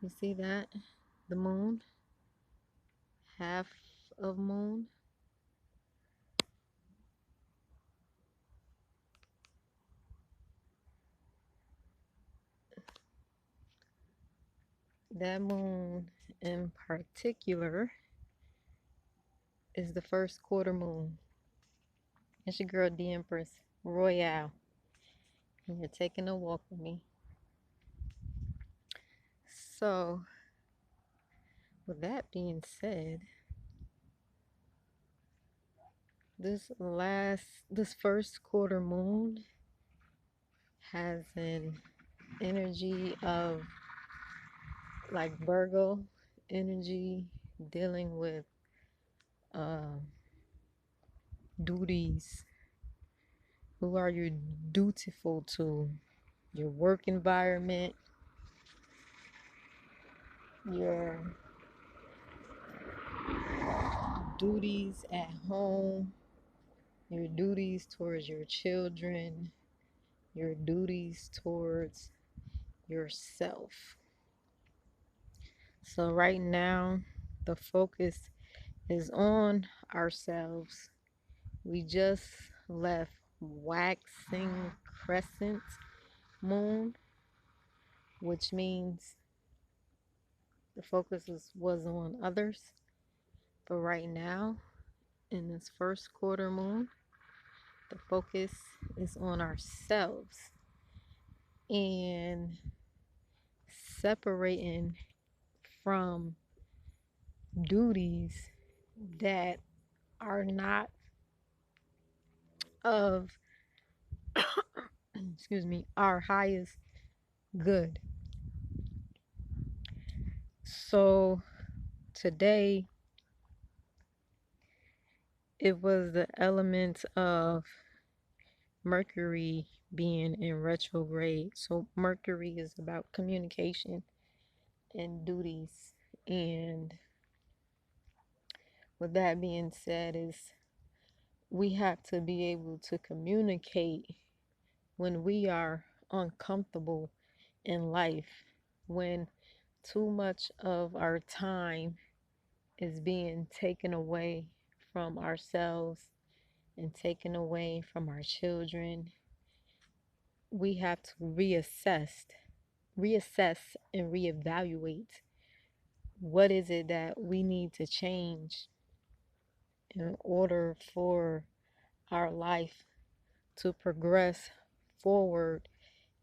You see that? The moon, half of moon. That moon in particular is the first quarter moon. It's your girl, the Empress Royale, and you're taking a walk with me. So, with that being said, this first quarter moon has an energy of like Virgo energy, dealing with uh, duties. Who are you dutiful to? Your work environment, your duties at home, your duties towards your children, your duties towards yourself. So, right now, the focus is on ourselves. We just left waxing crescent moon, which means the focus was on others. But right now, in this first quarter moon, the focus is on ourselves and separating from duties that are not of, excuse me, our highest good. So today it was the element of Mercury being in retrograde. So Mercury is about communication and duties. And with that being said, is we have to be able to communicate when we are uncomfortable in life, when too much of our time is being taken away from ourselves and taken away from our children. We have to reassess and reevaluate what is it that we need to change in order for our life to progress forward,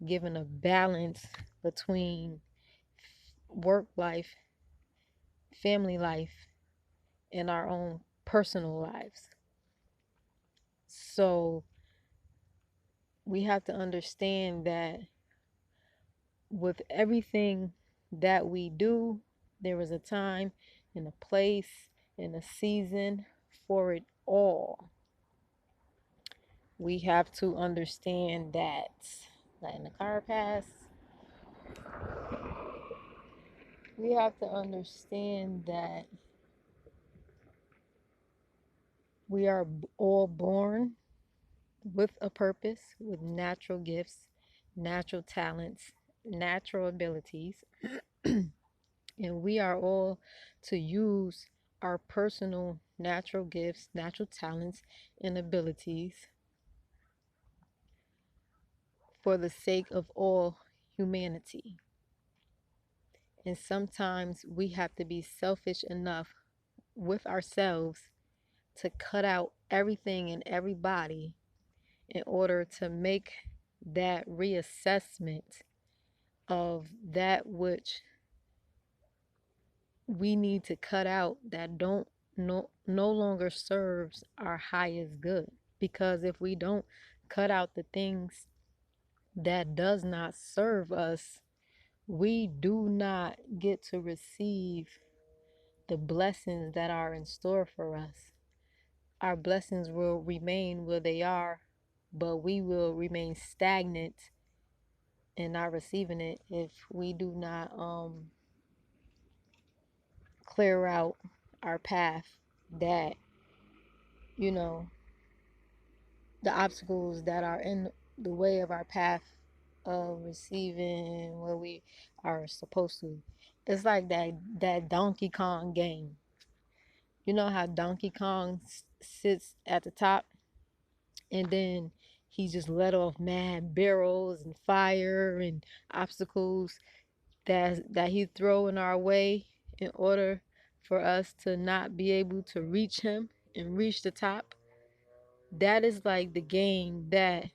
given a balance between work life, family life, and our own personal lives. So we have to understand that with everything that we do, there is a time and a place and a season for it all. We have to understand that. Letting the car pass. We have to understand that we are all born with a purpose, with natural gifts, natural talents, natural abilities, and we are all to use our personal natural gifts, natural talents, and abilities for the sake of all humanity. And sometimes we have to be selfish enough with ourselves to cut out everything and everybody in order to make that reassessment of that which we need to cut out that don't no longer serves our highest good. Because if we don't cut out the things that does not serve us, we do not get to receive the blessings that are in store for us. Our blessings will remain where they are, but we will remain stagnant and not receiving it if we do not clear out our path, that you know the obstacles that are in the way of our path of receiving what we are supposed to. It's like that Donkey Kong game. You know how Donkey Kong sits at the top and then he just let off mad barrels and fire and obstacles that he throw in our way in order for us to not be able to reach him and reach the top. That is like the game that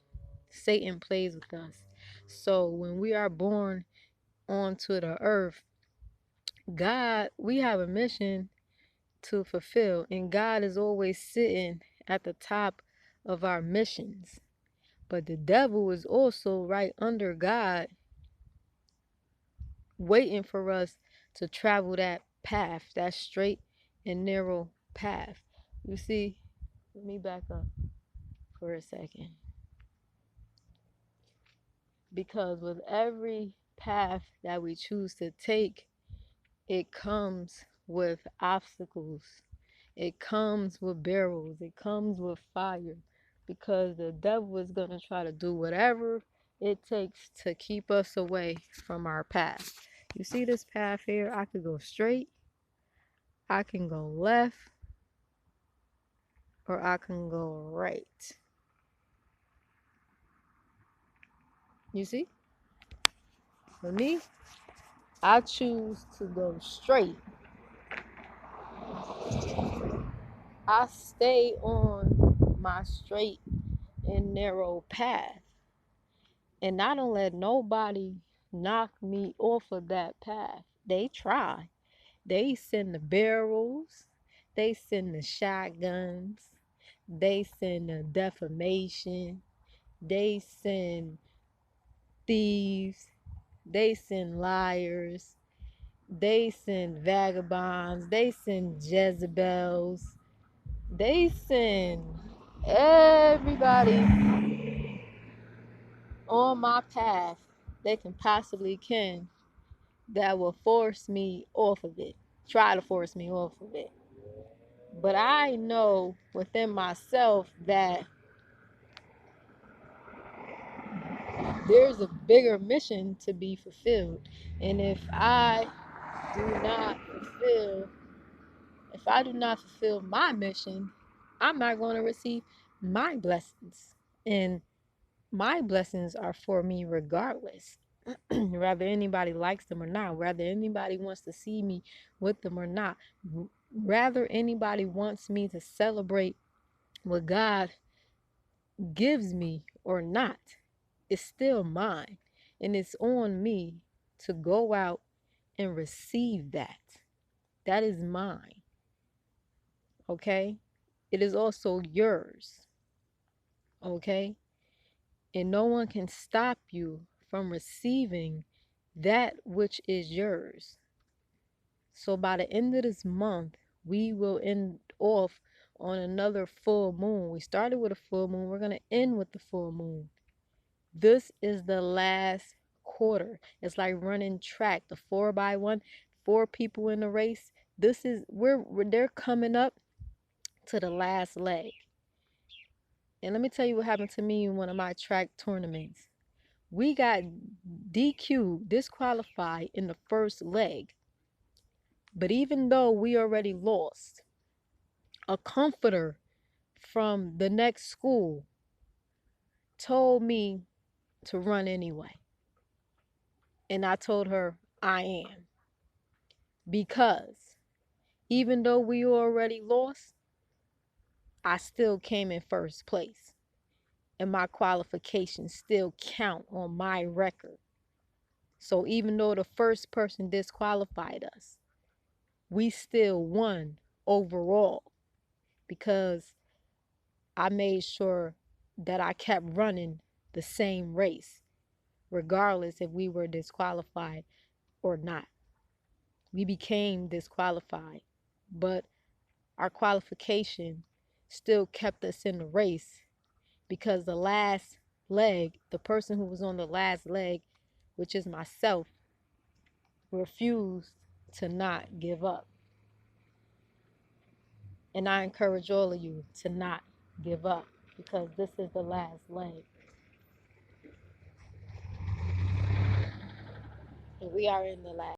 Satan plays with us. So when we are born onto the earth, God, we have a mission to fulfill, and God is always sitting at the top of our missions. But the devil is also right under God, waiting for us to travel that path, that straight and narrow path. You see, let me back up for a second. Because with every path that we choose to take, it comes with obstacles. It comes with barrels. It comes with fire. Because the devil is going to try to do whatever it takes to keep us away from our path. You see this path here? I could go straight, I can go left, or I can go right. You see? For me, I choose to go straight. I stay on my straight and narrow path. And I don't let nobody knock me off of that path. They try. They send the barrels. They send the shotguns. They send the defamation. They send thieves. They send liars. They send vagabonds. They send Jezebels. They send everybody on my path they can possibly can that will force me off of it. Try to force me off of it. But I know within myself that there's a bigger mission to be fulfilled. And do not fulfill, if I do not fulfill my mission, I'm not going to receive my blessings. And my blessings are for me regardless. Whether anybody likes them or not, whether anybody wants to see me with them or not, rather anybody wants me to celebrate what God gives me or not, it's still mine. And it's on me to go out and receive that. That is mine. Okay? It is also yours. Okay? And no one can stop you from receiving that which is yours. So by the end of this month, we will end off on another full moon. We started with a full moon. We're going to end with the full moon. This is the last quarter. It's like running track, the 4x1, 4 people in the race. They're coming up to the last leg. And let me tell you what happened to me in one of my track tournaments. We got DQ, disqualified in the first leg. But even though we already lost, a comforter from the next school told me to run anyway. And I told her I am. Because even though we already lost, I still came in first place. And my qualifications still count on my record. So even though the first person disqualified us, we still won overall because I made sure that I kept running the same race, regardless if we were disqualified or not. We became disqualified, but our qualification still kept us in the race because the last leg, the person who was on the last leg, which is myself, refused to not give up. And I encourage all of you to not give up because this is the last leg. We are in the last.